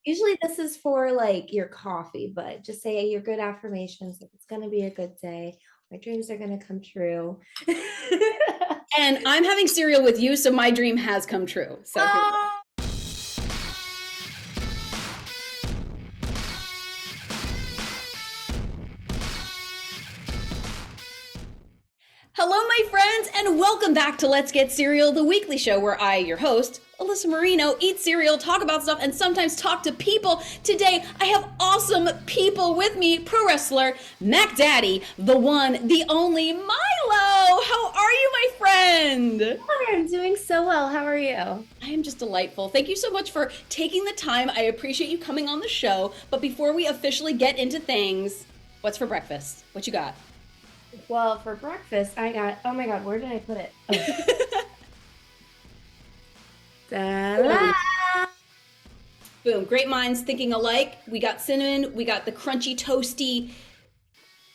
Usually this is for like your coffee, but just say your good affirmations. Like it's gonna be a good day. My dreams are gonna come true. And I'm having cereal with you, so my dream has come true. So here we go. Oh, Hello, my friends, and welcome back to Let's Get Cereal, the weekly show where I, your host, Alyssa Marino, eat cereal, talk about stuff, and sometimes talk to people. Today, I have awesome people with me. Pro wrestler Macdaddy, the one, the only Mylo. How are you, my friend? I'm doing so well. How are you? I am just delightful. Thank you so much for taking the time. I appreciate you coming on the show. But before we officially get into things, what's for breakfast? What you got? Well, for breakfast, I got, oh my God, where did I put it? Oh. Ta-da! Boom. Great minds thinking alike. We got cinnamon. We got the crunchy, toasty,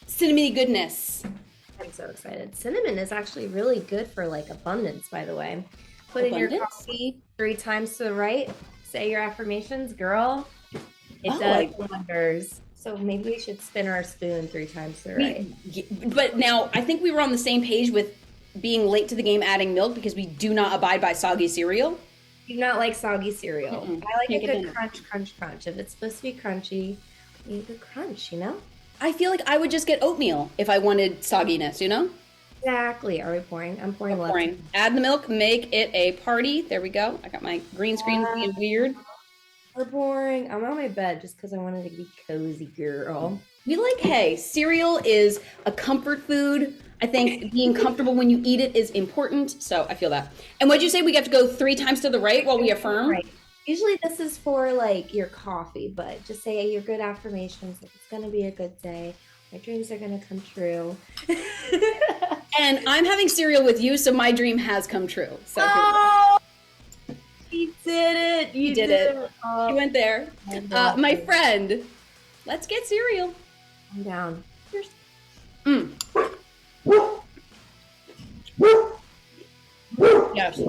cinnamony goodness. I'm so excited. Cinnamon is actually really good for like abundance, by the way. Put in your Abundance? coffee 3 times to the right. Say your affirmations, girl. It Oh, does wonders. So maybe we should spin our spoon 3 times to the right. But now I think we were on the same page with being late to the game adding milk because we do not abide by soggy cereal. Do not like soggy cereal. I like Can't a get in good it. crunch, crunch, crunch. If it's supposed to be crunchy, you need a good crunch, you know? I feel like I would just get oatmeal if I wanted sogginess, you know? Exactly. Are we pouring? I'm pouring left. Pouring. Add the milk, make it a party. There we go. I got my green screen being weird. We're boring. I'm on my bed just because I wanted to be cozy, girl. We like hay. Cereal is a comfort food. I think being comfortable when you eat it is important. So I feel that. And what'd you say? We got to go 3 times to the right while we affirm? Right. Usually this is for like your coffee, but just say your good affirmations. Like it's gonna be a good day. My dreams are gonna come true. And I'm having cereal with you, so my dream has come true. So Oh, you did it! You did it. Oh, you went there. My friend, let's get cereal. I'm down. Cheers. Mm. Yes.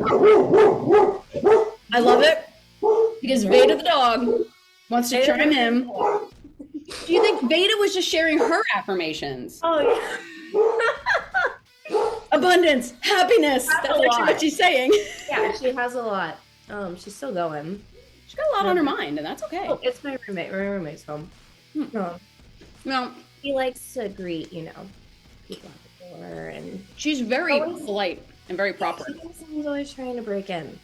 I love it because Veda the dog wants to chime in. Do you think Veda was just sharing her affirmations? Oh yeah. Abundance, happiness. That's a actually lot. what she's saying. Yeah, she has a lot. She's still going. She's got a lot on her mind, and that's okay. Oh, it's my roommate. My roommate's home. No, No, he likes to greet, people at the door, and she's very Always- polite and very proper. he's always trying to break in.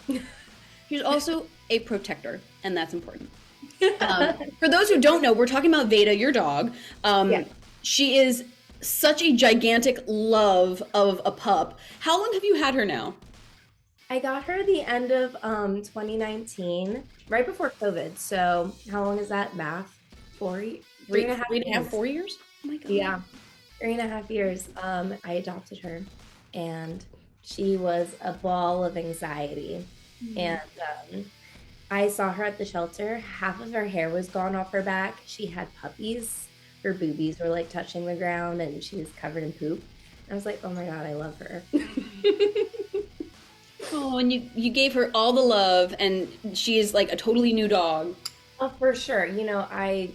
She's also a protector, and that's important. For those who don't know, we're talking about Veda, your dog. Yeah. She is such a gigantic love of a pup. How long have you had her now? I got her the end of 2019, right before COVID. So how long is that? Math? 3.5 4 years? Oh my God. Yeah, 3.5 years. I adopted her, and she was a ball of anxiety. And I saw her at the shelter. Half of her hair was gone off her back. She had puppies. Her boobies were like touching the ground, and she was covered in poop. I was like, oh my God, I love her. Oh, and you gave her all the love, and she is like a totally new dog. Oh, for sure. I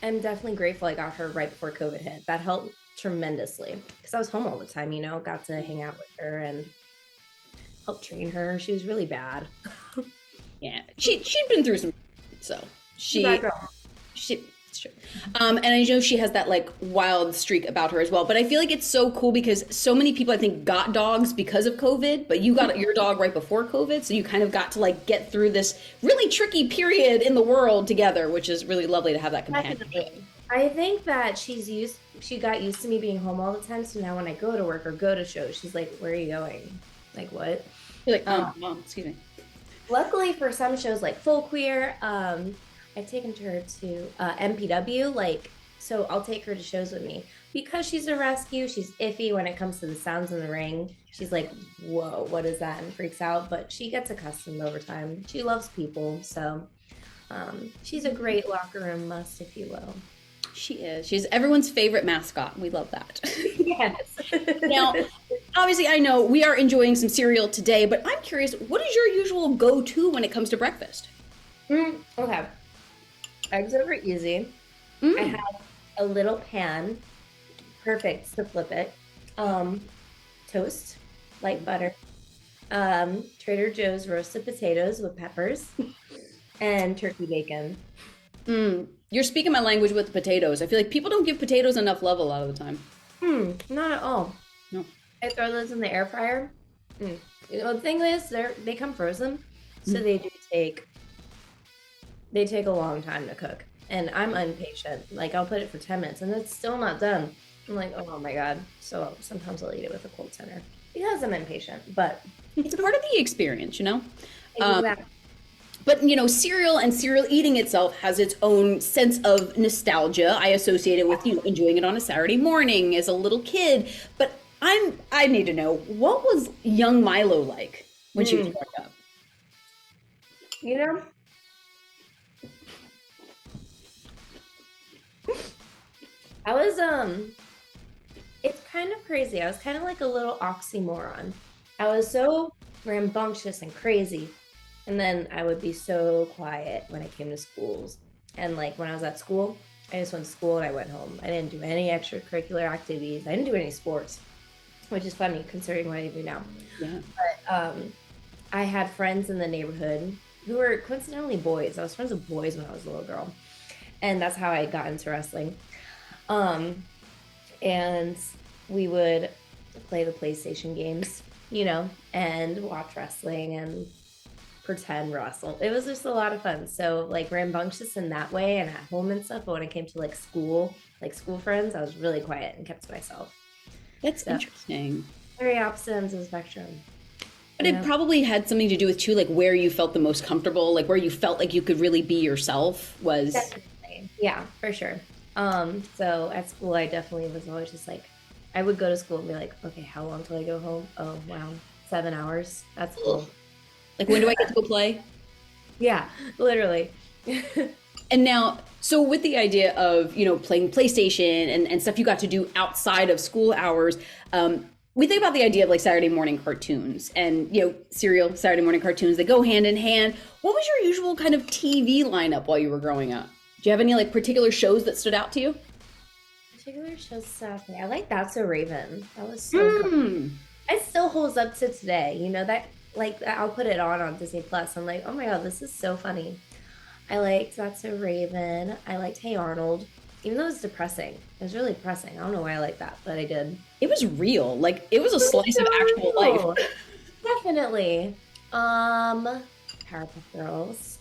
am definitely grateful I got her right before COVID hit. That helped tremendously because I was home all the time, got to hang out with her and help train her. She was really bad. Yeah, she'd been through some, so Bad girl. it's true. And I know she has that like wild streak about her as well. But I feel like it's so cool because so many people I think got dogs because of COVID, but you got your dog right before COVID, so you kind of got to like get through this really tricky period in the world together, which is really lovely to have that companionship. Definitely. I think that she got used to me being home all the time. So now when I go to work or go to shows, she's like, where are you going? Like, what? You're like, oh, mom, excuse me. Luckily for some shows like Full Queer, I've taken her to MPW, so I'll take her to shows with me. Because she's a rescue, she's iffy when it comes to the sounds in the ring. She's like, whoa, what is that? And freaks out, but she gets accustomed over time. She loves people, so she's a great locker room must, if you will. She is. She's everyone's favorite mascot. We love that. Yes. Now, obviously, I know we are enjoying some cereal today, but I'm curious, what is your usual go-to when it comes to breakfast? Okay. Eggs over easy. I Mm. have a little pan, perfect to flip it. Um, Toast, light butter. Trader Joe's roasted potatoes with peppers and turkey bacon. Mm. You're speaking my language with the potatoes. I feel like people don't give potatoes enough love a lot of the time. Not at all. No. I throw those in the air fryer. Mm. You know, the thing is, they come frozen, so Mm. they take a long time to cook, and I'm impatient. Like I'll put it for 10 minutes, and it's still not done. I'm like, oh my god. So sometimes I'll eat it with a cold center because I'm impatient. But It's part of the experience, you know? exactly. But cereal and cereal eating itself has its own sense of nostalgia. I associate it with, enjoying it on a Saturday morning as a little kid. But I need to know, what was young Milo like when she was Mm. growing up? You know, I was it's kind of crazy. I was kind of like a little oxymoron. I was so rambunctious and crazy, and then I would be so quiet when I came to schools. And like when I was at school, I just went to school and I went home. I didn't do any extracurricular activities. I didn't do any sports, which is funny considering what I do now. Yeah. I had friends in the neighborhood who were coincidentally boys. I was friends with boys when I was a little girl, and that's how I got into wrestling. Um, and we would play the PlayStation games, and watch wrestling and pretend wrestle. It was just a lot of fun. So like rambunctious in that way and at home and stuff. But when it came to like school friends, I was really quiet and kept to myself. That's So interesting. very opposite ends of the spectrum. But it probably had something to do with too, like where you felt the most comfortable, like where you felt like you could really be yourself was. Definitely. Yeah, for sure. So at school I definitely was always just like I would go to school and be like, okay, how long till I go home? Oh wow, 7 hours. That's cool. Like, when do I get to go play? Yeah, literally. And now, so with the idea of, playing PlayStation and stuff you got to do outside of school hours, we think about the idea of like Saturday morning cartoons and, serial Saturday morning cartoons that go hand in hand. What was your usual kind of TV lineup while you were growing up? Do you have any like particular shows that stood out to you? Particular shows stuff. I like That's a Raven. That was so cool. It still holds up to today. That like I'll put it on Disney Plus. I'm like, oh my god, this is so funny. I liked That's a Raven. I liked Hey Arnold, even though it was depressing. It was really depressing. I don't know why I like that, but I did. It was real. Like, it was a slice of actual real. life. Definitely. Powerpuff Girls.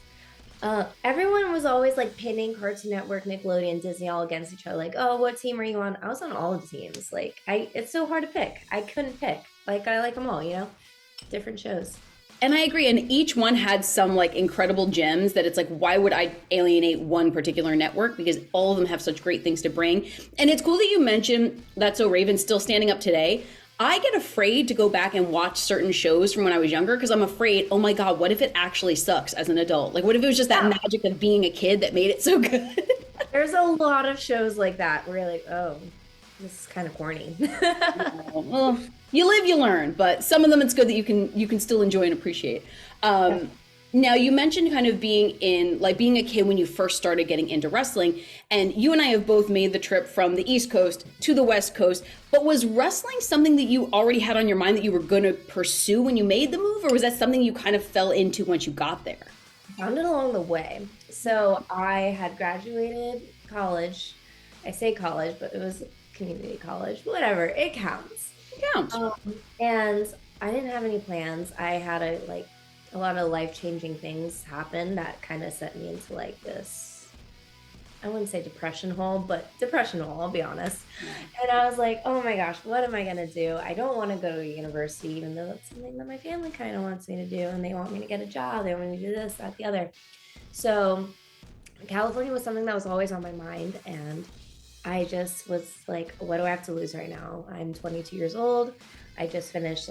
Everyone was always like pinning Cartoon Network, Nickelodeon, Disney all against each other. Like, oh, what team are you on? I was on all the teams. Like, it's so hard to pick. I couldn't pick. Like, I like them all. Different shows. And I agree. And each one had some like incredible gems that it's like, why would I alienate one particular network? Because all of them have such great things to bring. And it's cool that you mentioned That's So Raven still standing up today. I get afraid to go back and watch certain shows from when I was younger because I'm afraid, oh my God, what if it actually sucks as an adult? Like, what if it was just that magic of being a kid that made it so good? There's a lot of shows like that where you're like, oh, this is kind of corny. Well, you live, you learn, but some of them it's good that you can still enjoy and appreciate. Now you mentioned kind of being a kid when you first started getting into wrestling, and you and I have both made the trip from the East Coast to the West Coast, but was wrestling something that you already had on your mind that you were going to pursue when you made the move, or was that something you kind of fell into once you got there? I found it along the way. So I had graduated college. I say college, but it was community college. Whatever, it counts. It counts. And I didn't have any plans. I had a lot of life-changing things happen that kind of set me into like this, I wouldn't say depression hole, but depression hole, I'll be honest. And I was like, oh my gosh, what am I going to do? I don't want to go to university, even though that's something that my family kind of wants me to do. And they want me to get a job. They want me to do this, that, the other. So California was something that was always on my mind. And I just was like, what do I have to lose right now? I'm 22 years old. I just finished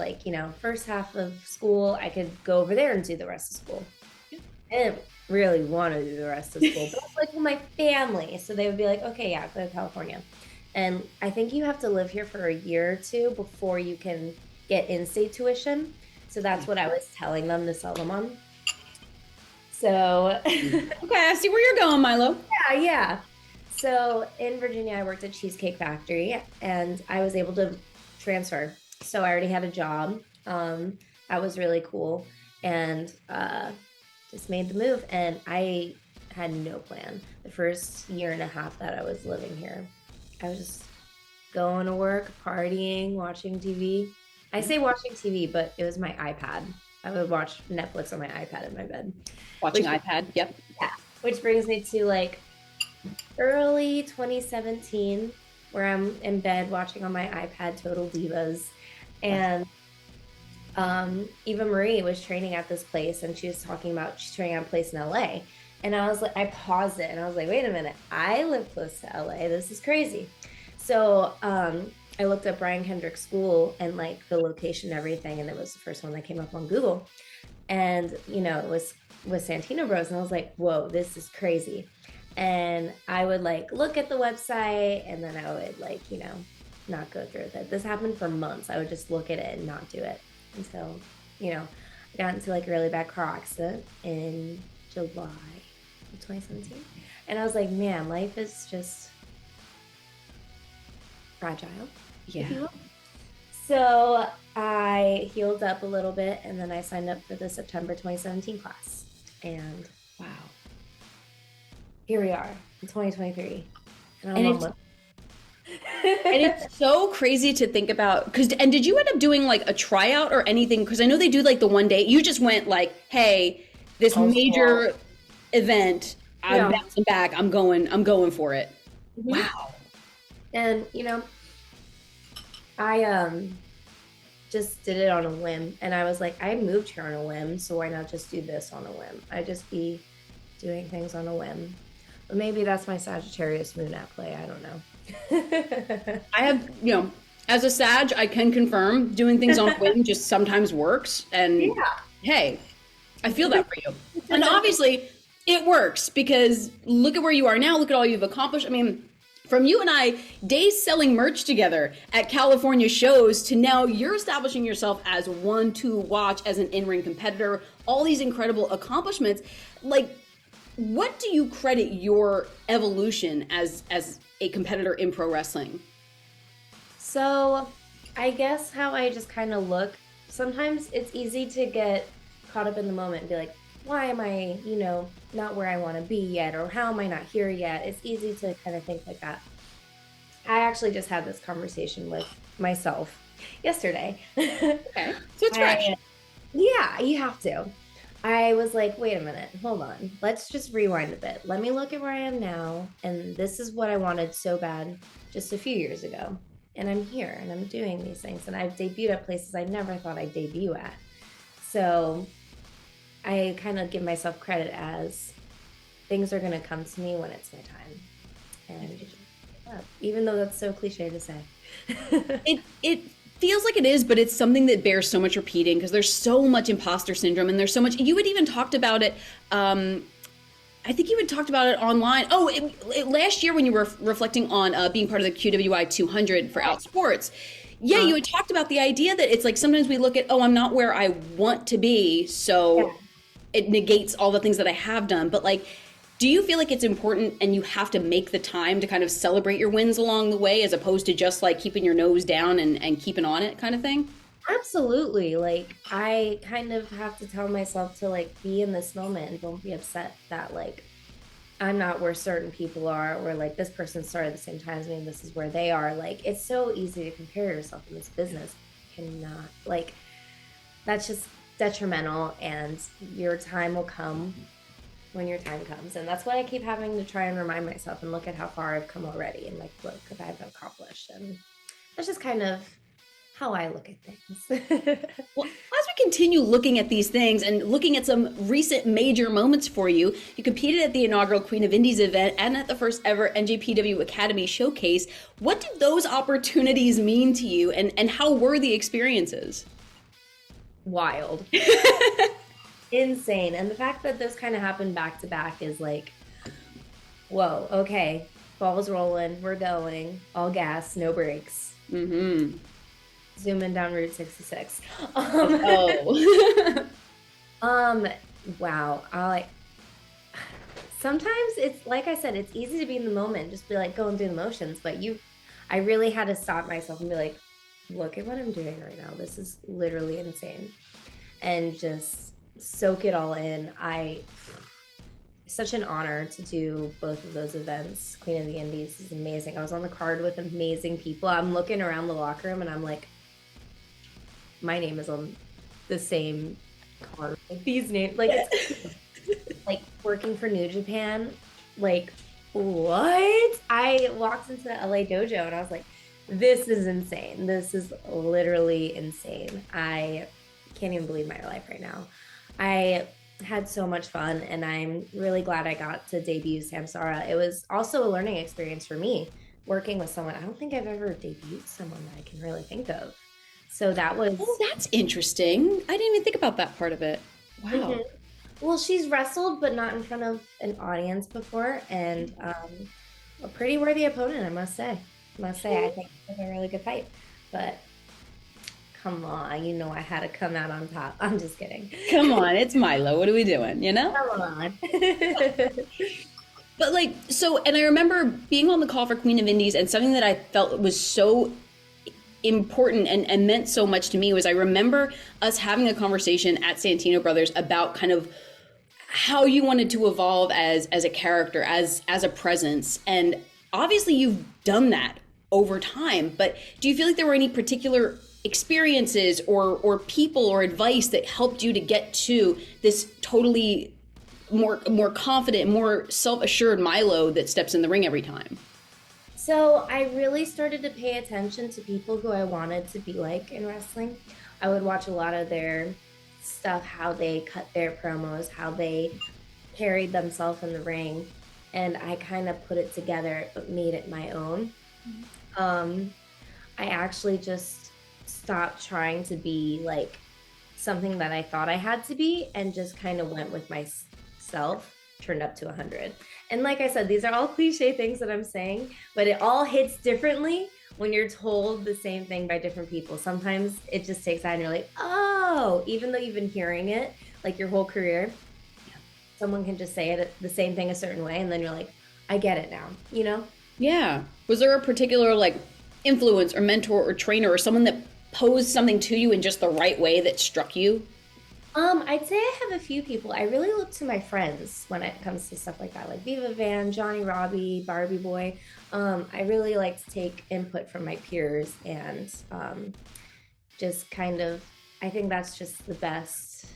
first half of school. I could go over there and do the rest of school. I didn't really want to do the rest of school, but I was like with my family. So they would be like, okay, yeah, go to California. And I think you have to live here for a year or two before you can get in-state tuition. So that's what I was telling them to sell them on. So Okay, I see where you're going, Mylo. yeah. So in Virginia, I worked at Cheesecake Factory and I was able to transfer. So I already had a job. That was really cool. And just made the move. And I had no plan. The first year and a half that I was living here, I was just going to work, partying, watching TV. I say watching TV, but it was my iPad. I would watch Netflix on my iPad in my bed. Watching iPad, yep. Yeah. Which brings me to like early 2017, where I'm in bed watching on my iPad Total Divas. And Eva Marie was training at this place and she was talking about she's training at a place in LA. And I was like, I paused it and I was like, wait a minute, I live close to LA. This is crazy. So I looked up Brian Kendrick's school and like the location and everything. And it was the first one that came up on Google. And, you know, it was with Santino Bros. And I was like, whoa, this is crazy. And I would like look at the website and then I would like, you know, not go through with it. This happened for months. I would just look at it and not do it until, you know, I got into like a really bad car accident in July of 2017. And I was like, man, life is just fragile. Yeah. So I healed up a little bit and then I signed up for the September 2017 class. And Wow. here we are in 2023. And it's so crazy to think about and did you end up doing like a tryout or anything? Because I know they do like the one day. You just went like, hey, this major event, I'm bouncing back. I'm going for it. Mm-hmm. Wow. And you know, I just did it on a whim, and I was like, I moved here on a whim, so why not just do this on a whim? I just be doing things on a whim. But maybe that's my Sagittarius moon at play. I don't know. I have, you know, as a Sag, I can confirm doing things on a whim just sometimes works. And hey, I feel that for you. And obviously it works because look at where you are now. Look at all you've accomplished. I mean, from you and I, days selling merch together at California shows to now you're establishing yourself as one to watch as an in-ring competitor, all these incredible accomplishments. Like, what do you credit your evolution as a competitor in pro wrestling? So I guess how I just kind of look, sometimes it's easy to get caught up in the moment and be like, why am I, you know, not where I want to be yet? Or how am I not here yet? It's easy to kind of think like that. I actually just had this conversation with myself yesterday. Okay. So it's fresh. Yeah, you have to. I was like, wait a minute, hold on. Let's just rewind a bit. Let me look at where I am now. And this is what I wanted so bad just a few years ago. And I'm here and I'm doing these things. And I've debuted at places I never thought I'd debut at. So I kind of give myself credit as things are going to come to me when it's my time. And even though that's so cliche to say. It feels like it is, but it's something that bears so much repeating because there's so much imposter syndrome and there's so much. You had even talked about it. I think you had talked about it online. Oh, last year when you were reflecting on being part of the QWI 200 for Outsports. Yeah, you had talked about the idea that it's like sometimes we look at, oh, I'm not where I want to be, so it negates all the things that I have done. But like, do you feel like it's important and you have to make the time to kind of celebrate your wins along the way as opposed to just like keeping your nose down and keeping on it kind of thing? Absolutely. Like, I kind of have to tell myself to like be in this moment and don't be upset that like I'm not where certain people are, or like this person started at the same time as me and this is where they are. Like, it's so easy to compare yourself in this business. You cannot, like, that's just detrimental, and your time will come when your time comes. And that's what I keep having to try and remind myself and look at how far I've come already and like what I've accomplished. And that's just kind of how I look at things. Well, as we continue looking at these things and looking at some recent major moments for you, you competed at the inaugural Queen of Indies event and at the first ever NJPW Academy Showcase. What did those opportunities mean to you, and how were the experiences? Wild. Insane. And the fact that this kind of happened back to back is like, whoa, okay, ball's rolling, we're going, all gas, no brakes. Mm-hmm. Zooming down Route 66. Oh. Wow. sometimes it's like I said, it's easy to be in the moment, just be like going through the motions, but I really had to stop myself and be like, look at what I'm doing right now. This is literally insane. And just soak it all in. Such an honor to do both of those events. Queen of the Indies is amazing. I was on the card with amazing people. I'm looking around the locker room and I'm like, my name is on the same card. Like these names, like it's like working for New Japan. Like, what? I walked into the LA dojo and I was like, this is insane. This is literally insane. I can't even believe my life right now. I had so much fun and I'm really glad I got to debut Samsara. It was also a learning experience for me working with someone. I don't think I've ever debuted someone that I can really think of. So that was... Oh, that's interesting. I didn't even think about that part of it. Wow. Mm-hmm. Well, she's wrestled, but not in front of an audience before, and a pretty worthy opponent, I must say. I think it was a really good fight. But come on, you know I had to come out on top. I'm just kidding. Come on, it's Mylo. What are we doing, you know? Come on. But like, so, and I remember being on the call for Queen of Indies, and something that I felt was so important and meant so much to me was I remember us having a conversation at Santino Brothers about kind of how you wanted to evolve as a character, as a presence. And obviously you've done that over time, but do you feel like there were any particular experiences or people or advice that helped you to get to this totally more confident, more self-assured Mylo that steps in the ring every time? So I really started to pay attention to people who I wanted to be like in wrestling. I would watch a lot of their stuff, how they cut their promos, how they carried themselves in the ring. And I kind of put it together, but made it my own. I actually just stopped trying to be like something that I thought I had to be and just kind of went with myself, turned up to 100. And like I said, these are all cliche things that I'm saying, but it all hits differently when you're told the same thing by different people. Sometimes it just takes that and you're like, oh, even though you've been hearing it like your whole career, someone can just say it the same thing a certain way. And then you're like, I get it now, you know? Yeah. Was there a particular like influence or mentor or trainer or someone that posed something to you in just the right way that struck you? I'd say I have a few people. I really look to my friends when it comes to stuff like that, like Viva Van, Johnny Robbie, Barbie Boy. I really like to take input from my peers and just kind of, I think that's just the best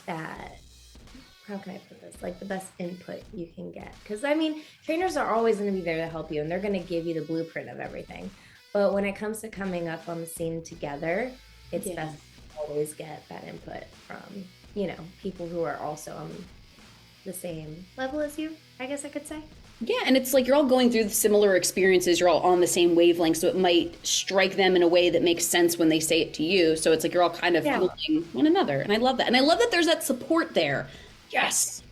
how can I put this? Like the best input you can get. Because I mean, trainers are always going to be there to help you and they're going to give you the blueprint of everything. But when it comes to coming up on the scene together, it's best always get that input from, you know, people who are also on the same level as you, I guess I could say. Yeah, and it's like you're all going through similar experiences, you're all on the same wavelength, so it might strike them in a way that makes sense when they say it to you. So it's like you're all kind of feeling one another. And I love that. And I love that there's that support there. Yes.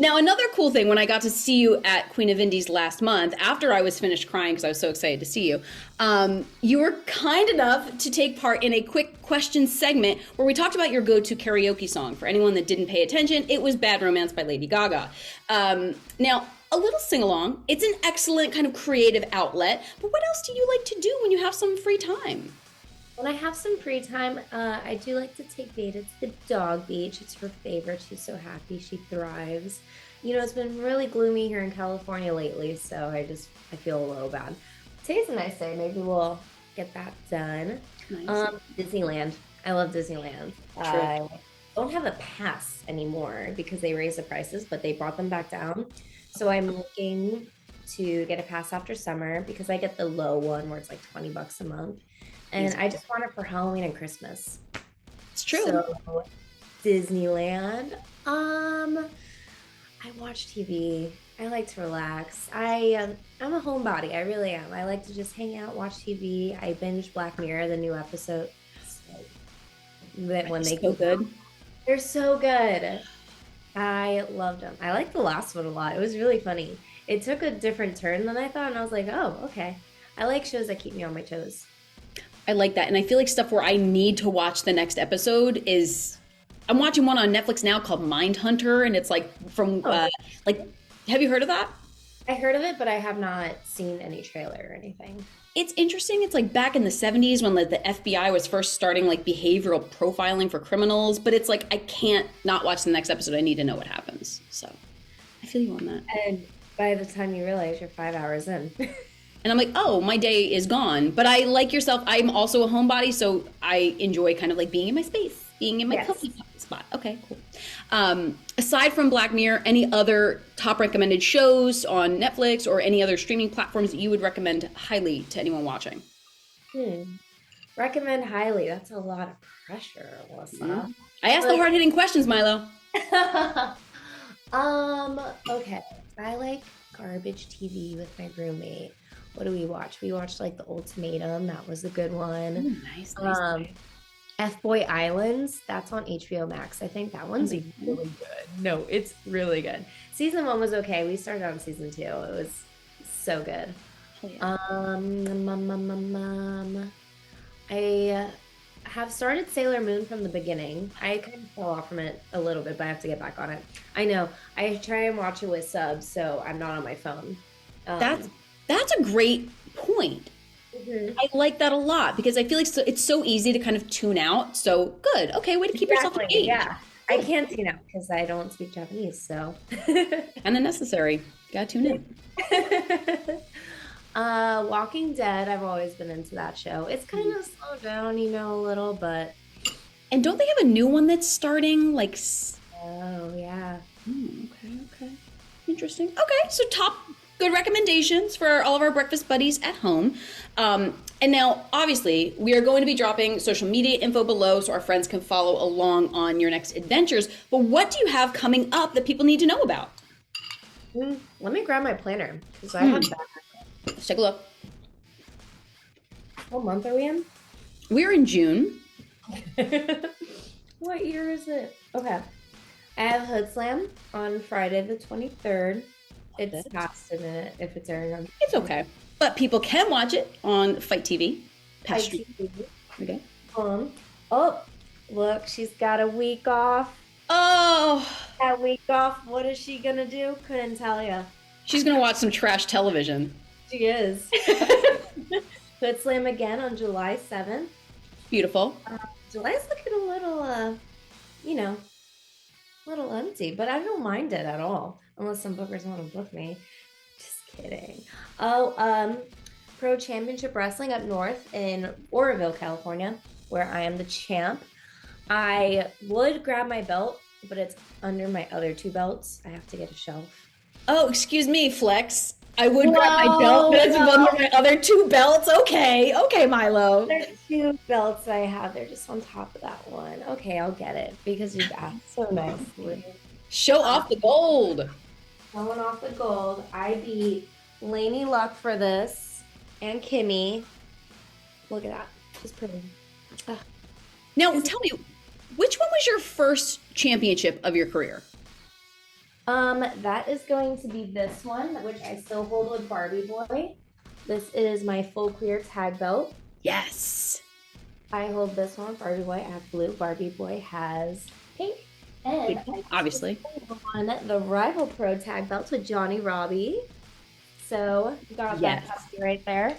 Now another cool thing, when I got to see you at Queen of Indies last month, after I was finished crying because I was so excited to see you, you were kind enough to take part in a quick question segment where we talked about your go-to karaoke song. For anyone that didn't pay attention, it was Bad Romance by Lady Gaga. Now, a little sing-along. It's an excellent kind of creative outlet, but what else do you like to do when you have some free time? When I have some free time, I do like to take Veda to the dog beach. It's her favorite. She's so happy. She thrives. You know, it's been really gloomy here in California lately, so I feel a little bad. Today's a nice day. Maybe we'll get that done. Nice. Disneyland. I love Disneyland. I don't have a pass anymore because they raised the prices, but they brought them back down. So I'm looking to get a pass after summer because I get the low one where it's like $20 a month. And I just want it for Halloween and Christmas. It's true. So Disneyland. I watch TV. I like to relax. I'm a homebody. I really am. I like to just hang out, watch TV. I binge Black Mirror, the new episode. When they so good. They're so good. I loved them. I liked the last one a lot. It was really funny. It took a different turn than I thought, and I was like, oh, okay. I like shows that keep me on my toes. I like that. And I feel like stuff where I need to watch the next episode is, I'm watching one on Netflix now called Mindhunter, and it's like from like, have you heard of that? I heard of it, but I have not seen any trailer or anything. It's interesting. It's like back in the 70s when the FBI was first starting like behavioral profiling for criminals, but it's like I can't not watch the next episode. I need to know what happens. So I feel you on that. And by the time you realize you're 5 hours in. And I'm like, oh, my day is gone. But I, like yourself, I'm also a homebody, so I enjoy kind of like being in my space, being in my cozy spot. Okay, cool. Aside from Black Mirror, any other top recommended shows on Netflix or any other streaming platforms that you would recommend highly to anyone watching? Recommend highly. That's a lot of pressure, Alyssa. I asked the hard-hitting questions, Mylo. Okay. I like garbage TV with my roommate. What do we watch? We watched like The Ultimatum. That was a good one. Ooh, nice. F-Boy Islands. That's on HBO Max. I think that one's really good. No, it's really good. Season 1 was okay. We started on season 2. It was so good. Yeah. I have started Sailor Moon from the beginning. I kind of fell off from it a little bit, but I have to get back on it. I know. I try and watch it with subs, so I'm not on my phone. That's a great point. I like that a lot because I feel like it's so easy to kind of tune out. So good. Okay, way to keep yourself engaged. Yeah, I can't tune out because I don't speak Japanese, so. And unnecessary. Gotta tune in. Walking Dead, I've always been into that show. It's kind of slowed down, a little, but. And don't they have a new one that's starting? Like. Oh, yeah. Okay. Interesting. Okay, so top good recommendations for all of our breakfast buddies at home. And now, obviously, we are going to be dropping social media info below so our friends can follow along on your next adventures. But what do you have coming up that people need to know about? Let me grab my planner because I have that. Let's take a look. What month are we in? We're in June. What year is it? Okay. I have Hoodslam on Friday the 23rd. It's past a minute if it's airing on. It's okay. But people can watch it on FITE TV. FITE TV. Okay. Oh, look, she's got a week off. Oh. That week off, what is she going to do? Couldn't tell you. She's going to watch some trash television. She is. Hoodslam again on July 7th. Beautiful. July's looking a little, a little empty, but I don't mind it at all. Unless some bookers want to book me. Just kidding. Pro Championship Wrestling up north in Oroville, California, where I am the champ. I would grab my belt, but it's under my other 2 belts. I have to get a shelf. Oh, excuse me, Flex. I would grab my belt, but it's under my other 2 belts. Okay, Mylo. There's 2 belts I have. They're just on top of that one. Okay, I'll get it because you've asked so nicely. Show off the gold. Showing off the gold. I beat Lainey Luck for this and Kimmy. Look at that. She's pretty. Now, tell me, which one was your first championship of your career? That is going to be this one, which I still hold with Barbie Boy. This is my full clear tag belt. Yes. I hold this one, Barbie Boy. I have blue. Barbie Boy has pink. And obviously on the Rival Pro tag belts with Johnny Robbie. So got that puppy right there.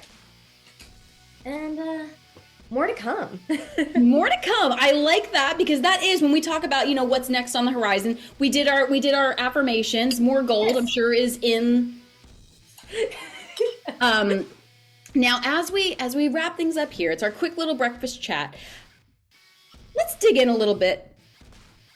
And more to come. More to come. I like that because that is when we talk about, what's next on the horizon. We did our affirmations. More gold, I'm sure, is in. Now, as we wrap things up here, it's our quick little breakfast chat. Let's dig in a little bit.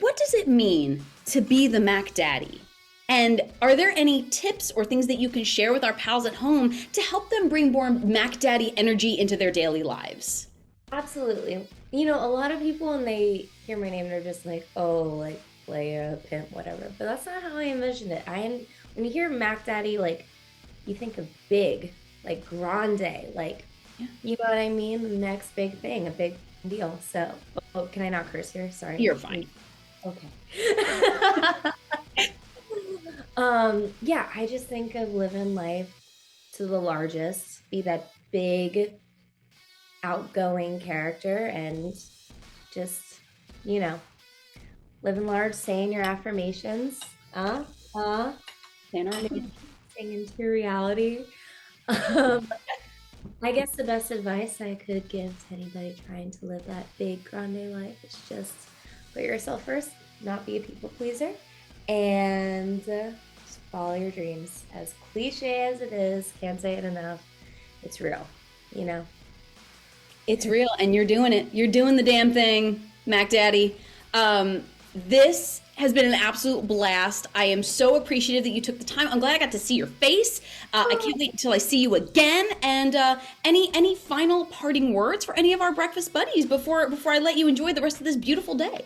What does it mean to be the Macdaddy? And are there any tips or things that you can share with our pals at home to help them bring more Macdaddy energy into their daily lives? Absolutely. A lot of people when they hear my name, they're just like, oh, like player, pimp, whatever. But that's not how I envisioned it. When you hear Macdaddy, like, you think of big, like grande, like, you know what I mean? The next big thing, a big deal. So, can I not curse here? Sorry. You're fine. Okay. I just think of living life to the largest, be that big, outgoing character, and just, living large, saying your affirmations. Saying our Saying into reality. Um, I guess the best advice I could give to anybody trying to live that big grande life is just put yourself first, not be a people pleaser, and just follow your dreams. As cliche as it is, can't say it enough. It's real, you know. It's real, and you're doing it. You're doing the damn thing, Macdaddy. This has been an absolute blast. I am so appreciative that you took the time. I'm glad I got to see your face. I can't wait until I see you again. And any final parting words for any of our breakfast buddies before I let you enjoy the rest of this beautiful day?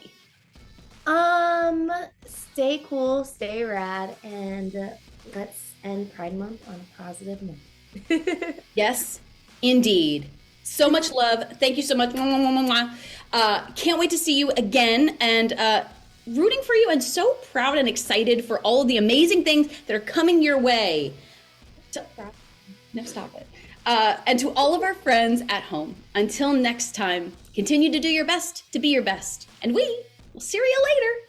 Stay cool, stay rad, and let's end Pride Month on a positive note. Yes, indeed. So much love. Thank you so much. Can't wait to see you again, and rooting for you, and so proud and excited for all of the amazing things that are coming your way. No, stop it. And to all of our friends at home, until next time, continue to do your best to be your best. And we will see you later.